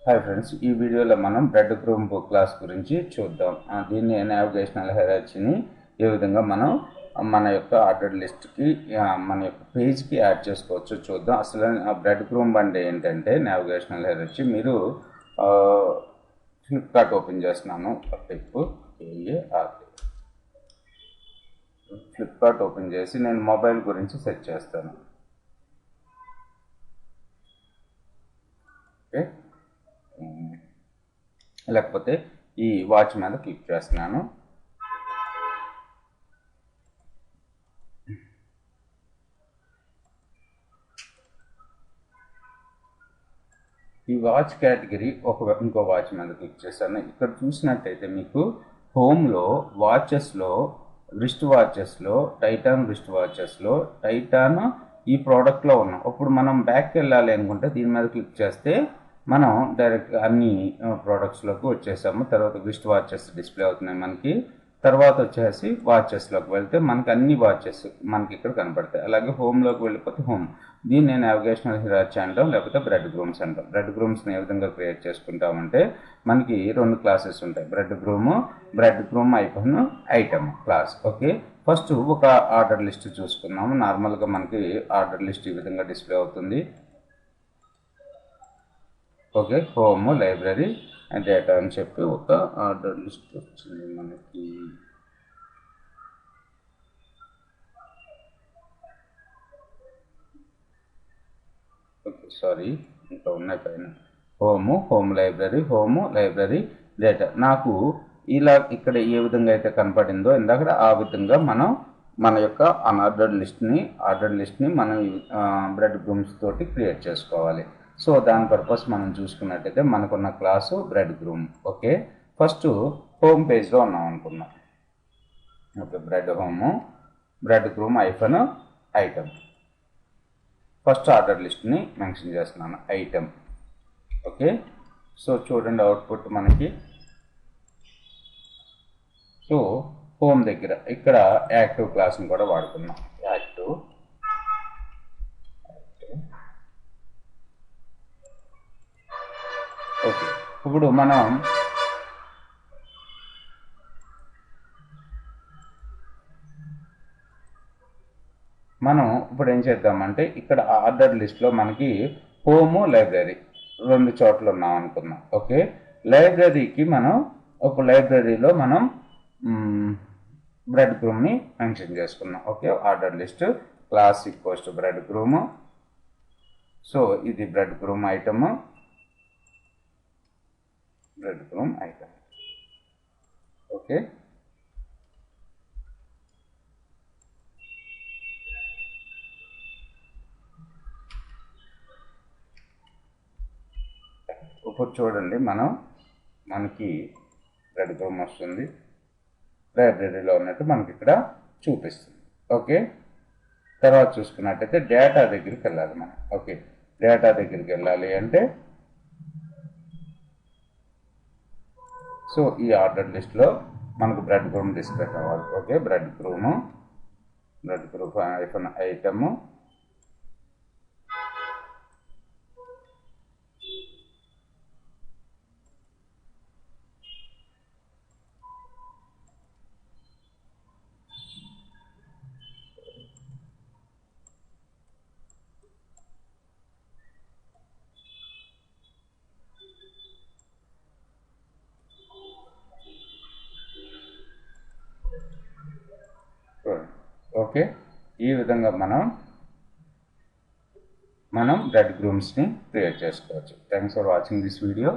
Hi friends, ఈ వీడియోలో మనం బ్రెడ్ క్రూమ్ బుక్ క్లాస్ గురించి చూద్దాం. దీన్ని నావిగేషనల్ హైరార్కీని ఏ విధంగా మనం మన యొక్క ఆర్డర్ లిస్ట్కి మన యొక్క పేజ్కి యాడ్ చేసుకోవచ్చు చూద్దాం. అసలు బ్రెడ్ క్రూమ్ అంటే ఏంటంటే నావిగేషనల్ హైరార్కీ. మీరు ఫ్లిప్కార్ట్ ఓపెన్ చేస్తున్నాను. ఫ్లిప్కార్ట్ ఓపెన్ చేసి నేను మొబైల్ గురించి సెర్చ్ చేస్తాను. ఓకే, లేకపోతే ఈ వాచ్ మీద క్లిక్ చేస్తున్నాను. ఈ వాచ్ కేటగిరీ ఇంకో వాచ్ మీద క్లిక్ చేశాను. ఇక్కడ చూసినట్టయితే మీకు హోమ్లో వాచెస్లో రిస్ట్ వాచెస్లో టైటాన్ రిస్ట్ వాచెస్లో టైటాన్ ఈ ప్రోడక్ట్లో ఉన్నాం. ఇప్పుడు మనం బ్యాక్కి వెళ్ళాలి అనుకుంటే దీని మీద క్లిక్ చేస్తే మనం డైరెక్ట్గా అన్ని ప్రోడక్ట్స్లోకి వచ్చేసాము. తర్వాత రిస్ట్ వాచెస్ డిస్ప్లే అవుతున్నాయి మనకి. తర్వాత వచ్చేసి వాచెస్లోకి వెళ్తే మనకి అన్ని వాచెస్ మనకి ఇక్కడ కనపడతాయి. అలాగే హోమ్లోకి వెళ్ళిపోతే హోమ్. దీన్ని నేను నావిగేషనల్ హైరార్కీ అంటాం, లేకపోతే బ్రెడ్ గ్రూమ్స్ అంటాం. బ్రెడ్ గ్రూమ్స్ని ఏ విధంగా క్రియేట్ చేసుకుంటామంటే మనకి రెండు క్లాసెస్ ఉంటాయి, bread groom item class. Okay, first ఒక ఆర్డర్ లిస్ట్ చూసుకున్నాము. నార్మల్గా మనకి ఆర్డర్ లిస్ట్ ఈ విధంగా డిస్ప్లే అవుతుంది. Okay, home, library and data అని చెప్పి ఒక ఆర్డర్ లిస్ట్ వచ్చింది మనకి. ఓకే, సారీ, ఇంకా ఉన్నాయి పైన. Home library data. నాకు ఇలా ఇక్కడ ఏ విధంగా అయితే కనపడిందో ఇందాక ఆ విధంగా మనం మన యొక్క ఆర్డర్ లిస్ట్ని మనం బ్రెడ్ గ్రూమ్స్ తోటి క్రియేట్ చేసుకోవాలి. సో దాని పర్పస్ మనం చూసుకున్నట్టయితే మనకున్న class breadcrumb. Okay, first home పేజ్లో ఉన్నాం అనుకున్నాం. Okay, breadcrumb item. First order లిస్ట్ని మెన్షన్ చేస్తున్నాను, ఐటమ్. ఓకే, సో చూడండి అవుట్పుట్ మనకి. సో హోమ్ దగ్గర ఇక్కడ యాక్టివ్ క్లాస్ని కూడా వాడుకున్నాం. యాక్టివ్. ఓకే, ఇప్పుడు మనం ఇప్పుడు ఏం చేద్దామంటే ఇక్కడ ఆర్డర్ లిస్ట్లో మనకి హోము లైబ్రరీ రెండు చోట్ల ఉన్నాం అనుకున్నాం. ఓకే, లైబ్రరీకి లైబ్రరీలో మనం బ్రెడ్ గ్రూమ్ని మెన్షన్ చేసుకున్నాం. Okay, order list class equals to bread groom. So ఇది బ్రెడ్ గ్రూమ్ ఐటమ్. ఓకే, ఇప్పుడు చూడండి మనకి బ్రెడ్ గ్రూమ్ వస్తుంది, లైబ్రరీలో ఉన్నట్టు మనకి ఇక్కడ చూపిస్తుంది. ఓకే, తర్వాత చూసుకున్నట్టయితే డేటా దగ్గరికి వెళ్ళాలి మనం. ఓకే, డేటా దగ్గరికి వెళ్ళాలి అంటే సో ఈ ఆర్డర్ లిస్ట్లో మనకు బ్రెడ్ గ్రూమ్ డిస్ప్లే కావాలి. Okay, breadcrumb item. Okay, ఈ విధంగా మనం బ్రెడ్ గ్రూమ్స్ని క్రియేట్ చేసుకోవచ్చు. Thanks for watching this video.